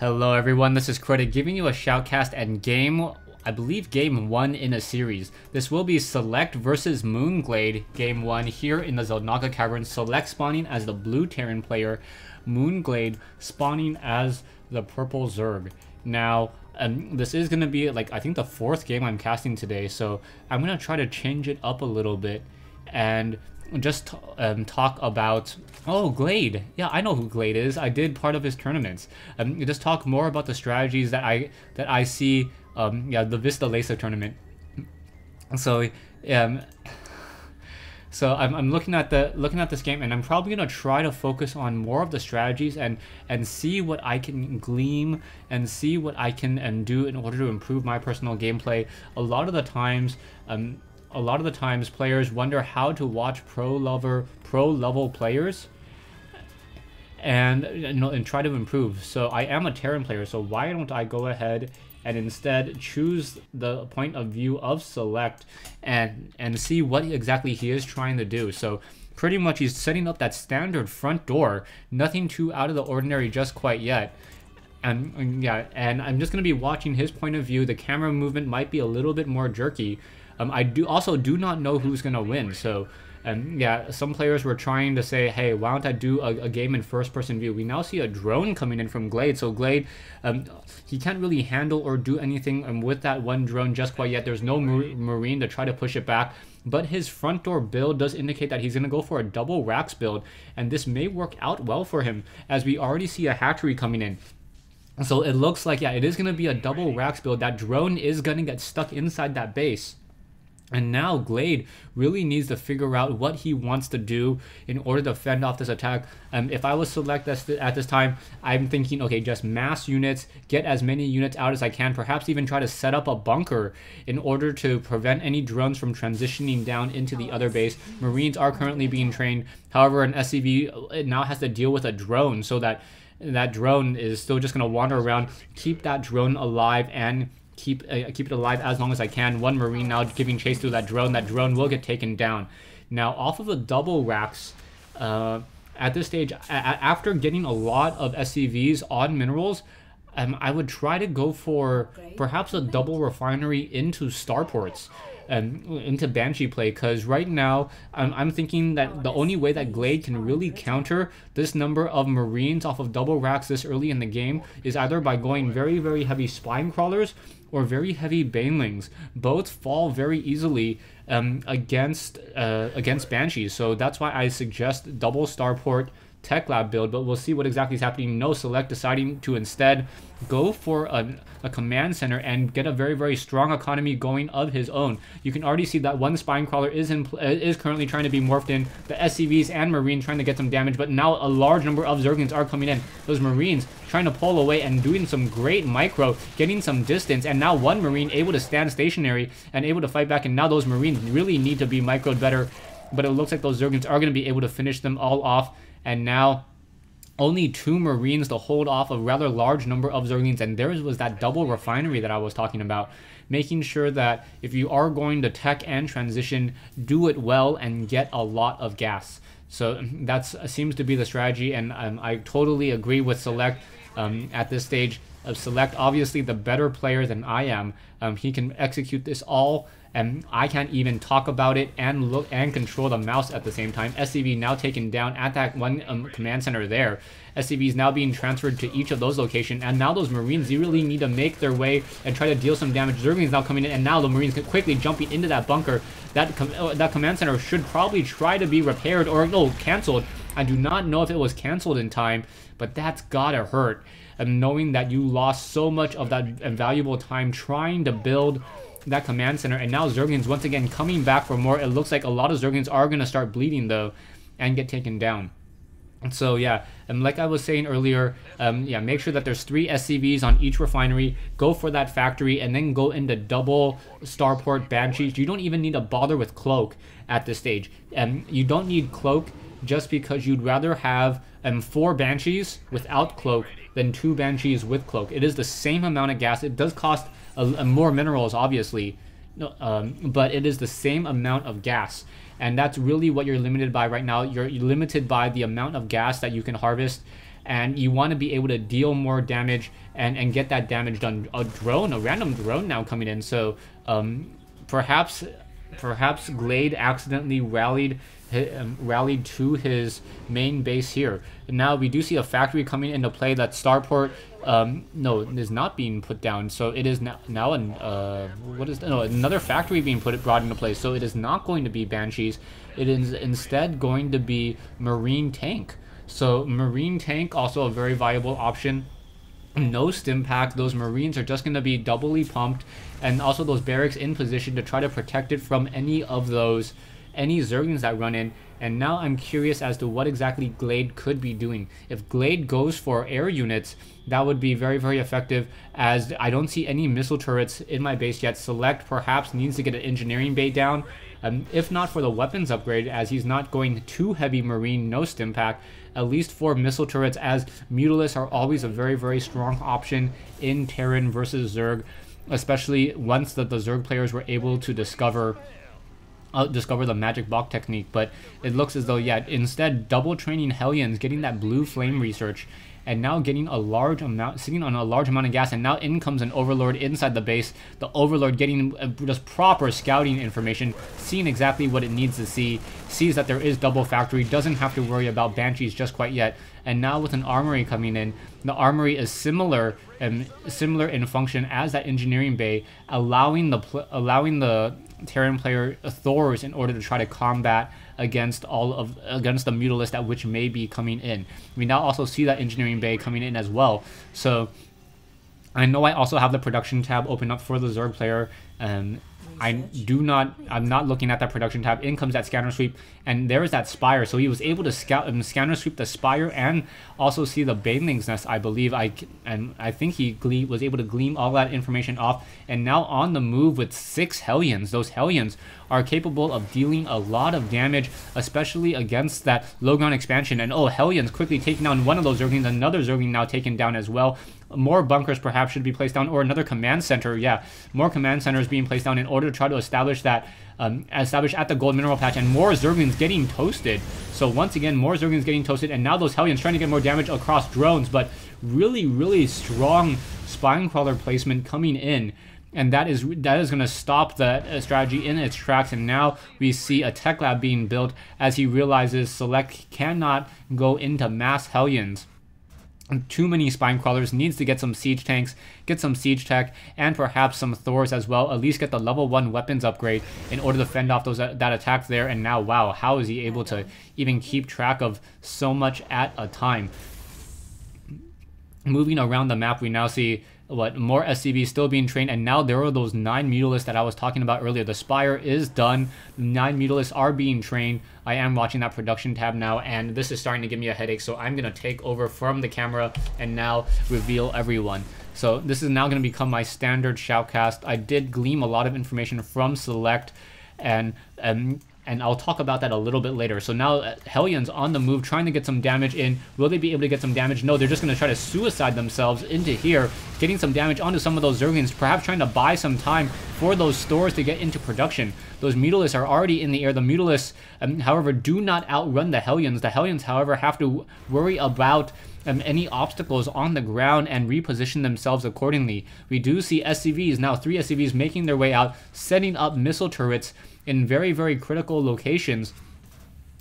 Hello everyone, this is Credit giving you a shoutcast and I believe game 1 in a series. This will be Select versus MoonGlade game 1 here in the Xel'Naga Caverns. Select spawning as the blue Terran player, MoonGlade spawning as the purple Zerg. Now, this is going to be I think the 4th game I'm casting today, so I'm going to try to change it up a little bit and just talk about Glade. Yeah, I know who Glade is. I did part of his tournaments. Just talk more about the strategies that I see. Yeah, the Vista Lesa tournament. So so I'm looking at this game, and I'm probably gonna try to focus on more of the strategies and see what I can glean and see what I can do in order to improve my personal gameplay. A lot of the times players wonder how to watch pro level players and and try to improve. So I am a Terran player, so why don't I go ahead and instead choose the point of view of Select and see what exactly he is trying to do. So pretty much he's setting up that standard front door, nothing too out of the ordinary just quite yet. And yeah, and I'm just going to be watching his point of view. The camera movement might be a little bit more jerky. I do not know who's going to win. So yeah, some players were trying to say, hey, why don't I do a game in first-person view? We now see a drone coming in from Glade. So Glade, he can't really handle or do anything with that one drone just quite yet. There's no Marine to try to push it back. But his front door build does indicate that he's going to go for a double racks build. And this may work out well for him, as we already see a hatchery coming in. So it looks like, yeah, it is going to be a double racks build. That drone is going to get stuck inside that base. And now Glade really needs to figure out what he wants to do in order to fend off this attack. If I was Select at this time, I'm thinking, okay, just mass units, get as many units out as I can, perhaps even try to set up a bunker in order to prevent any drones from transitioning down into the other base. Marines are currently being trained. However, an SCV now has to deal with a drone, so that drone is still just going to wander around, keep that drone alive, and keep it alive as long as I can. One Marine now giving chase through that drone. That drone will get taken down. Now, off of the double racks, at this stage, after getting a lot of SCVs on minerals, I would try to go for perhaps a double refinery into starports. Into Banshee play, because right now I'm thinking that the only way that Glade can really counter this number of Marines off of double racks this early in the game is either by going very, very heavy spine crawlers or very heavy banelings. Both fall very easily against Banshees, so that's why I suggest double starport Tech Lab build, but we'll see what exactly is happening. No, Select deciding to instead go for a command center and get a very, very strong economy going of his own. You can already see that one spine crawler is currently trying to be morphed in. The SCVs and Marines trying to get some damage, but now a large number of Zerglings are coming in. Those Marines trying to pull away and doing some great micro, getting some distance, and now one Marine able to stand stationary and able to fight back, and now those Marines really need to be microed better, but it looks like those Zerglings are going to be able to finish them all off. And now only 2 Marines to hold off a rather large number of Zerglings, and theirs was that double refinery that I was talking about. Making sure that if you are going to tech and transition, do it well and get a lot of gas. So that seems to be the strategy, and I totally agree with Select at this stage. Select, obviously the better player than I am. He can execute this all, and I can't even talk about it and look and control the mouse at the same time. SCV now taken down at that one command center there. SCV is now being transferred to each of those locations, and now those Marines really need to make their way and try to deal some damage. Zerglings is now coming in, and now the Marines can quickly jumping into that bunker. That command center should probably try to be repaired or no, canceled. I do not know if it was canceled in time, but that's gotta hurt. And knowing that you lost so much of that valuable time trying to build that command center, and now Zerglings once again coming back for more. It looks like a lot of Zerglings are going to start bleeding though and get taken down. So yeah, and like I was saying earlier, yeah, make sure that there's 3 SCVs on each refinery. Go for that factory and then go into double starport Banshees. You don't even need to bother with Cloak at this stage. You don't need Cloak just because you'd rather have 4 Banshees without Cloak than 2 Banshees with Cloak. It is the same amount of gas. It does cost more minerals, obviously, but it is the same amount of gas. And that's really what you're limited by right now. You're limited by the amount of gas that you can harvest and you want to be able to deal more damage and get that damage done. A random drone now coming in, so perhaps Glade accidentally rallied to his main base here. And now we do see a factory coming into play. That starport no, it is not being put down, so it is now another factory being brought into place. So it is not going to be Banshees, it is instead going to be Marine Tank. So Marine Tank, also a very viable option. No stim pack, those Marines are just going to be doubly pumped, and also those barracks in position to try to protect it from any Zerglings that run in. And now I'm curious as to what exactly Glade could be doing. If Glade goes for air units, that would be very, very effective, as I don't see any missile turrets in my base yet. Select perhaps needs to get an engineering bay down, if not for the weapons upgrade, as he's not going too heavy Marine, no stim pack, at least 4 missile turrets, as Mutalisks are always a very, very strong option in Terran versus Zerg, especially once the Zerg players were able to discover the magic block technique. But it looks as though, yeah, instead double training Hellions, getting that blue flame research, and now getting a large amount, sitting on a large amount of gas, and now in comes an Overlord inside the base. The Overlord getting just proper scouting information, seeing exactly what it needs to see, sees that there is double factory, doesn't have to worry about Banshees just quite yet. And now with an armory coming in, the armory is similar in function as that engineering bay, allowing the Terran player Thors in order to try to combat against the Mutalisks that which may be coming in. We now also see that engineering bay coming in as well. So I know I also have the production tab open up for the Zerg player. I'm not looking at that production tab. In comes that scanner sweep, and there is that spire. So he was able to scanner sweep the spire and also see the Baneling's nest, I believe. I think he was able to glean all that information off, and now on the move with 6 Hellions. Those Hellions are capable of dealing a lot of damage, especially against that low ground expansion. And Hellions quickly taking down one of those Zerglings, another Zergling now taken down as well. More bunkers perhaps should be placed down, or another command center. Yeah, more command centers being placed down in order to try to establish at the gold mineral patch, and more Zerglings getting toasted. So once again, more Zerglings getting toasted, and now those Hellions trying to get more damage across drones, but really, really strong spine crawler placement coming in. And that is going to stop the strategy in its tracks. And now we see a tech lab being built as he realizes Select cannot go into mass Hellions. Too many spine crawlers, needs to get some siege tanks, get some siege tech, and perhaps some Thors as well. At least get the level 1 weapons upgrade in order to fend off that attack there. And now, wow, how is he able to even keep track of so much at a time? Moving around the map, we now see more SCVs still being trained, and now there are those 9 Mutalisks that I was talking about earlier. The spire is done. 9 Mutalisks are being trained. I am watching that production tab now, and this is starting to give me a headache, so I'm going to take over from the camera and now reveal everyone. So this is now going to become my standard shoutcast. I did glean a lot of information from Select, and I'll talk about that a little bit later. So now Hellions on the move, trying to get some damage in. Will they be able to get some damage? No, they're just going to try to suicide themselves into here, getting some damage onto some of those Zerglings, perhaps trying to buy some time for those stores to get into production. Those Mutalisks are already in the air. The Mutalisks, however, do not outrun the Hellions. The Hellions, however, have to worry about any obstacles on the ground and reposition themselves accordingly. We do see SCVs, now 3 SCVs making their way out, setting up missile turrets in very, very critical locations,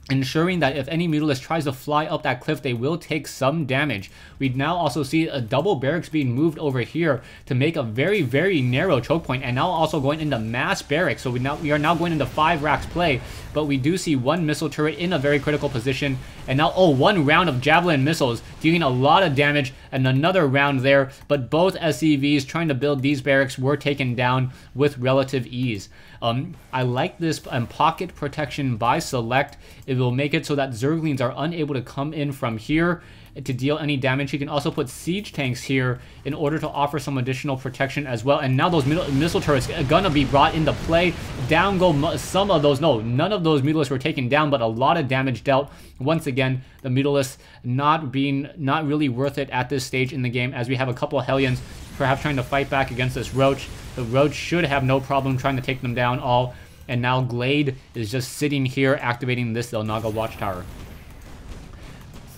ensuring that if any Mutalisk tries to fly up that cliff, they will take some damage. We now also see a double barracks being moved over here to make a very, very narrow choke point, and now also going into mass barracks. So we are now going into 5 racks play, but we do see 1 missile turret in a very critical position, and now 1 round of javelin missiles dealing a lot of damage, and another round there, but both SCVs trying to build these barracks were taken down with relative ease. I like this pocket protection by Select. It will make it so that Zerglings are unable to come in from here to deal any damage. You can also put siege tanks here in order to offer some additional protection as well. And now those missile turrets are gonna be brought into play. Down go some of those. No, none of those Mutalisks were taken down, but a lot of damage dealt. Once again, the Mutalisks not really worth it at this stage in the game, as we have a couple of Hellions perhaps trying to fight back against this Roach. The Roach should have no problem trying to take them down all. And now Glade is just sitting here activating this Xel'Naga Watchtower.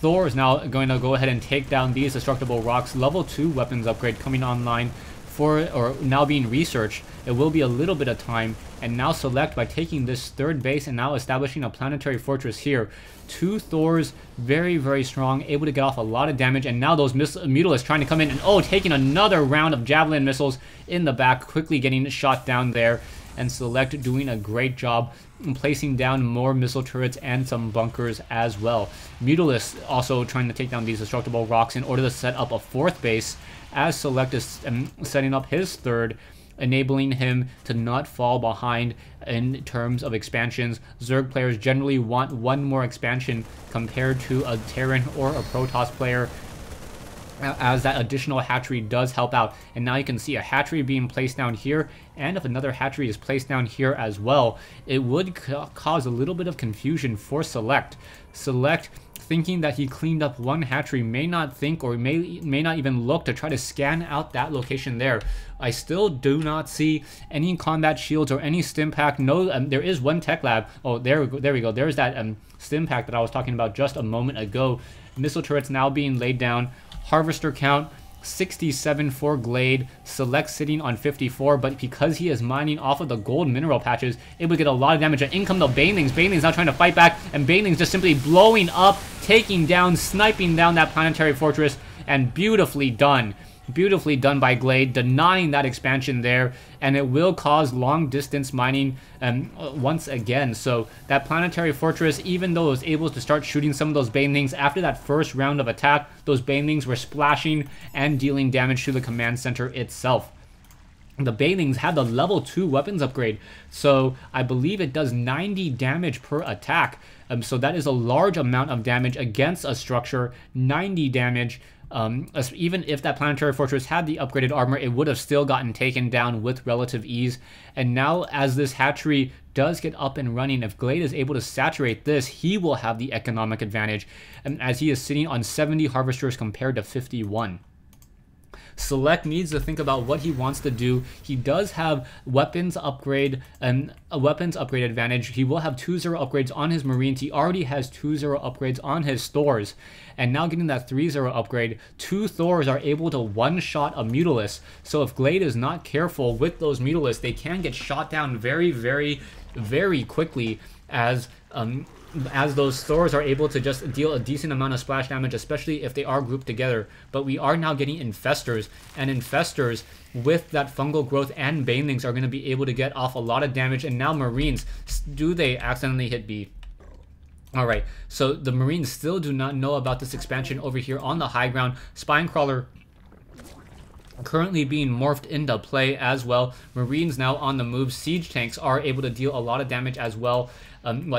Thor is now going to go ahead and take down these destructible rocks. Level 2 weapons upgrade coming online or now being researched. It will be a little bit of time. And now Select, by taking this third base and now establishing a planetary fortress here. 2 Thors, very, very strong, able to get off a lot of damage. And now those Mutalisks trying to come in and, taking another round of Javelin missiles in the back, quickly getting shot down there. And Select doing a great job in placing down more missile turrets and some bunkers as well. Mutalisks also trying to take down these destructible rocks in order to set up a 4th base, as Select is setting up his 3rd, enabling him to not fall behind in terms of expansions. Zerg players generally want 1 more expansion compared to a Terran or a Protoss player, as that additional hatchery does help out. And now you can see a hatchery being placed down here, and if another hatchery is placed down here as well, it would cause a little bit of confusion for Select. Select, thinking that he cleaned up 1 hatchery, may not think or may not even look to try to scan out that location there. I still do not see any combat shields or any stim pack. No, there is 1 tech lab. Oh, there we go. There's that stim pack that I was talking about just a moment ago. Missile turrets now being laid down. Harvester count 67 for Glade. Select sitting on 54, but because he is mining off of the gold mineral patches, it would get a lot of damage. And in come the Banelings. Banelings now trying to fight back, and Banelings just simply blowing up, taking down, sniping down that planetary fortress, and beautifully done. Beautifully done by Glade, denying that expansion there, and it will cause long distance mining once again. So that planetary fortress, even though it was able to start shooting some of those Banelings after that first round of attack, those Banelings were splashing and dealing damage to the command center itself. The Banelings have the level 2 weapons upgrade, so I believe it does 90 damage per attack. So that is a large amount of damage against a structure. 90 damage. Even if that planetary fortress had the upgraded armor, it would have still gotten taken down with relative ease. And now, as this hatchery does get up and running, if Glade is able to saturate this, he will have the economic advantage, as he is sitting on 70 harvesters compared to 51. Select needs to think about what he wants to do. He does have weapons upgrade and a weapons upgrade advantage. He will have 2-0 upgrades on his Marines. He already has 2-0 upgrades on his Thors. And now getting that 3-0 upgrade, 2 Thors are able to one-shot a Mutalisk. So if Glade is not careful with those Mutalisks, they can get shot down very, very, very quickly, as those Thors are able to just deal a decent amount of splash damage, especially if they are grouped together. But we are now getting Infestors, and Infestors with that fungal growth and Banelings are going to be able to get off a lot of damage. And now Marines, do they accidentally hit B? Alright, so the Marines still do not know about this expansion over here on the high ground. Spinecrawler currently being morphed into play as well. Marines now on the move. Siege tanks are able to deal a lot of damage as well.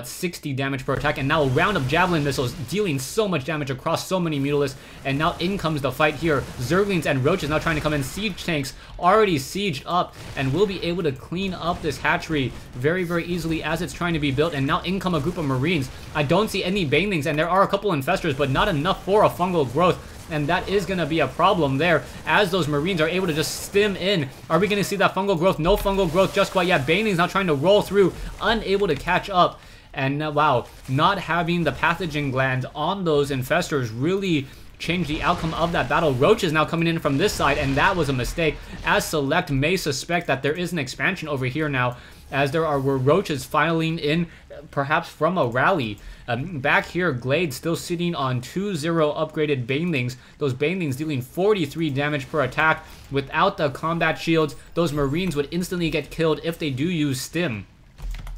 60 damage per attack, and now a round of Javelin missiles dealing so much damage across so many Mutalisks. And now in comes the fight here. Zerglings and Roaches now trying to come in. Siege tanks already sieged up, and will be able to clean up this hatchery very, very easily as it's trying to be built. And now in come a group of Marines. I don't see any Banelings, and there are a couple Infestors, but not enough for a fungal growth. And that is going to be a problem there, as those Marines are able to just stim in. Are we going to see that fungal growth? No fungal growth just quite yet. Banelings now trying to roll through, unable to catch up. And wow, not having the pathogen glands on those Infestors really changed the outcome of that battle. Roach is now coming in from this side, and that was a mistake, as Select may suspect that there is an expansion over here now, as there were Roaches filing in, perhaps from a rally. Back here, Glade still sitting on 2-0 upgraded Banelings. Those Banelings dealing 43 damage per attack. Without the combat shields, those Marines would instantly get killed if they do use Stim.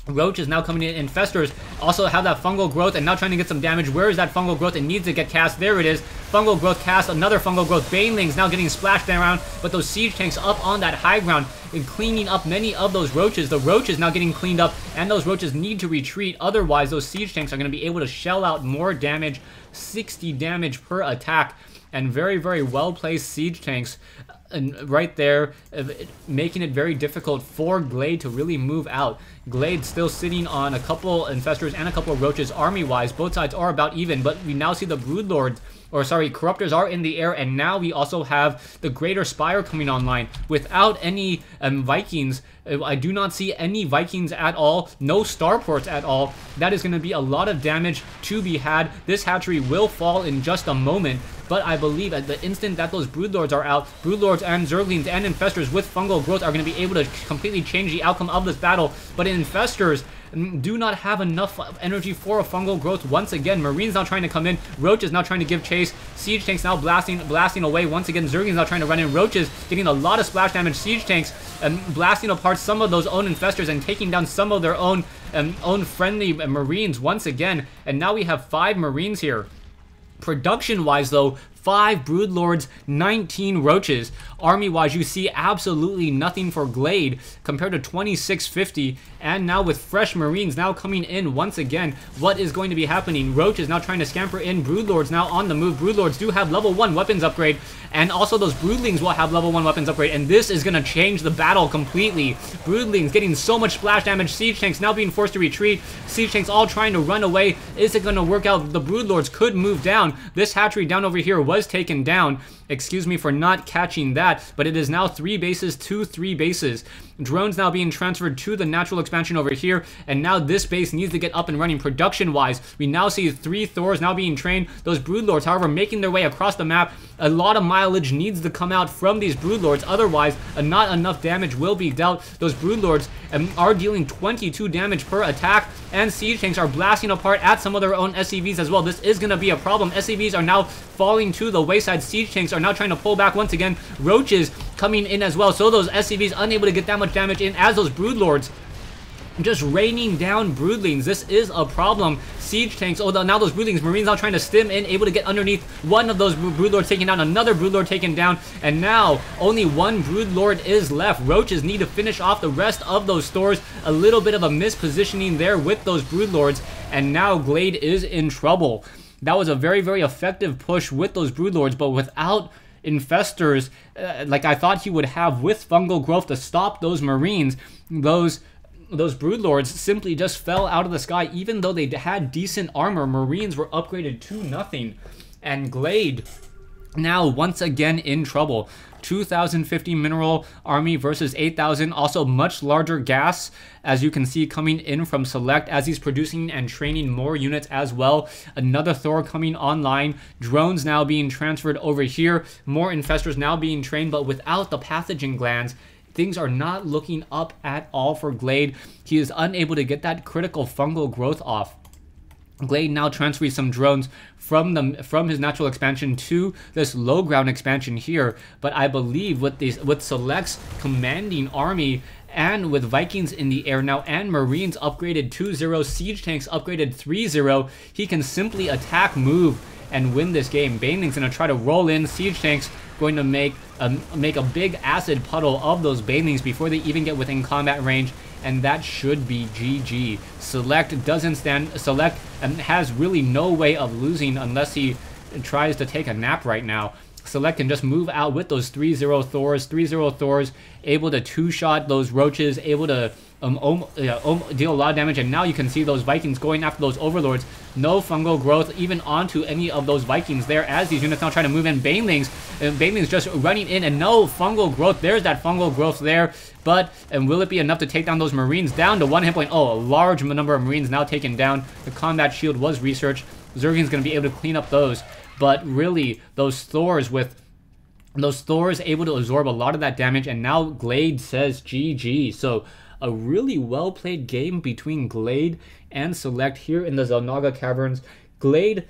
Roach is now coming in. Infestors also have that fungal growth and now trying to get some damage. Where is that fungal growth? It needs to get cast. There it is. Fungal growth cast. Another fungal growth. Banelings now getting splashed around, but those siege tanks up on that high ground and cleaning up many of those Roaches. The Roaches now getting cleaned up, and those Roaches need to retreat. Otherwise, those siege tanks are going to be able to shell out more damage. 60 damage per attack, and very, very well-placed siege tanks. And right there, making it very difficult for Glade to really move out. Glade still sitting on a couple Infestors and a couple of Roaches army-wise. Both sides are about even, but we now see the Broodlords or sorry, Corruptors are in the air, and now we also have the Greater Spire coming online. Without any Vikings, I do not see any Vikings at all, no starports at all. That is going to be a lot of damage to be had. This hatchery will fall in just a moment, but I believe at the instant that those Broodlords are out, Broodlords and Zerglings and Infestors with fungal growth are going to be able to completely change the outcome of this battle. But Infestors do not have enough energy for a fungal growth. Once again, Marines now trying to come in. Roach is now trying to give chase. Siege Tanks now blasting away. Once again, Zerglings now trying to run in. Roaches getting a lot of splash damage. Siege Tanks blasting apart some of those own Infestors and taking down some of their own friendly Marines once again. And now we have 5 Marines here. Production-wise, though, 5 Broodlords, 19 Roaches. Army-wise, you see absolutely nothing for Glade compared to 2650. And now with fresh Marines now coming in once again, what is going to be happening? Roach is now trying to scamper in. Broodlords now on the move. Broodlords do have level 1 weapons upgrade, and also those Broodlings will have level 1 weapons upgrade, and this is going to change the battle completely. Broodlings getting so much splash damage. Siege Tanks now being forced to retreat. Siege Tanks all trying to run away. Is it going to work out? The Broodlords could move down. This hatchery down over here was taken down. Excuse me for not catching that, but it is now 3 bases to 3 bases. Drones now being transferred to the natural expansion over here, and now this base needs to get up and running production-wise. We now see 3 Thors now being trained. Those Broodlords, however, making their way across the map. A lot of mileage needs to come out from these Broodlords, otherwise not enough damage will be dealt. Those Broodlords are dealing 22 damage per attack, and Siege Tanks are blasting apart at some of their own SCVs as well. This is going to be a problem. SCVs are now falling to the wayside. Siege Tanks are now trying to pull back once again. Roaches coming in as well, so those SCVs unable to get that much damage in as those Broodlords just raining down Broodlings. This is a problem. Siege Tanks, oh, now those Broodlings, Marines now trying to stim in, able to get underneath one of those Broodlords taken down, another Broodlord taken down, and now only 1 Broodlord is left. Roaches need to finish off the rest of those stores. A little bit of a mispositioning there with those Broodlords, and now Glade is in trouble. That was a very, very effective push with those Broodlords, but without Infestors, like I thought he would have with fungal growth to stop those Marines, those Broodlords simply just fell out of the sky. Even though they had decent armor, Marines were upgraded to nothing. And Glade now once again in trouble. 2,050 mineral army versus 8,000. Also much larger gas, as you can see, coming in from Select as he's producing and training more units as well. Another Thor coming online. Drones now being transferred over here. More Infestors now being trained, but without the pathogen glands, things are not looking up at all for Glade. He is unable to get that critical fungal growth off. Glade now transfers some drones from his natural expansion to this low ground expansion here, but I believe with Select's commanding army and with Vikings in the air now and Marines upgraded 2-0, Siege Tanks upgraded 3-0, he can simply attack, move, and win this game. Baneling's gonna try to roll in. Siege Tanks going to make a big acid puddle of those Banelings before they even get within combat range, and that should be GG. Select doesn't stand. Select has really no way of losing unless he tries to take a nap right now. Select can just move out with those 3-0 Thors. 3-0 Thors, able to 2-shot those Roaches, able to deal a lot of damage, and now you can see those Vikings going after those Overlords. No fungal growth even onto any of those Vikings there as these units now trying to move in. Banelings, and Banelings just running in, and no fungal growth. There's that fungal growth there, but will it be enough to take down those Marines down to 1 hit point? Oh, a large number of Marines now taken down. The combat shield was researched. Zergling's going to be able to clean up those, but really those Thors able to absorb a lot of that damage, and now Glade says GG. So a really well played game between Glade and Select here in the Xel'Naga Caverns. Glade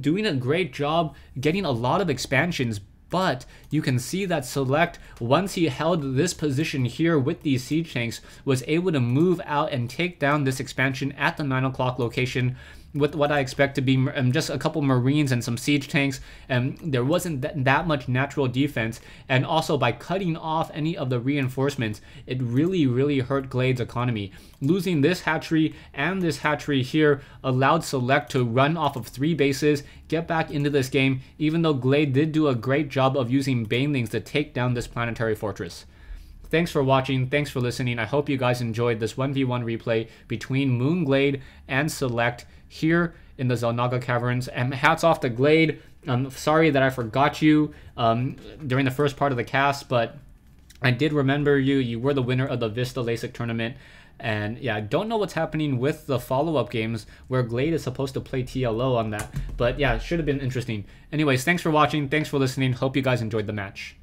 doing a great job getting a lot of expansions, but you can see that Select, once he held this position here with these Siege Tanks, was able to move out and take down this expansion at the 9 o'clock location with what I expect to be just a couple Marines and some Siege Tanks. There wasn't that much natural defense, and also by cutting off any of the reinforcements, it really hurt Glade's economy. Losing this hatchery and this hatchery here allowed Select to run off of 3 bases, get back into this game, even though Glade did do a great job of using Banelings to take down this planetary fortress. Thanks for watching, thanks for listening. I hope you guys enjoyed this 1v1 replay between MoonGlade and Select here in the Xel'Naga Caverns. And hats off to Glade. I'm sorry that I forgot you during the first part of the cast, but I did remember you. You were the winner of the Vista LASIK tournament. And yeah, I don't know what's happening with the follow-up games where Glade is supposed to play TLO on that. But yeah, it should have been interesting. Anyways, thanks for watching. Thanks for listening. Hope you guys enjoyed the match.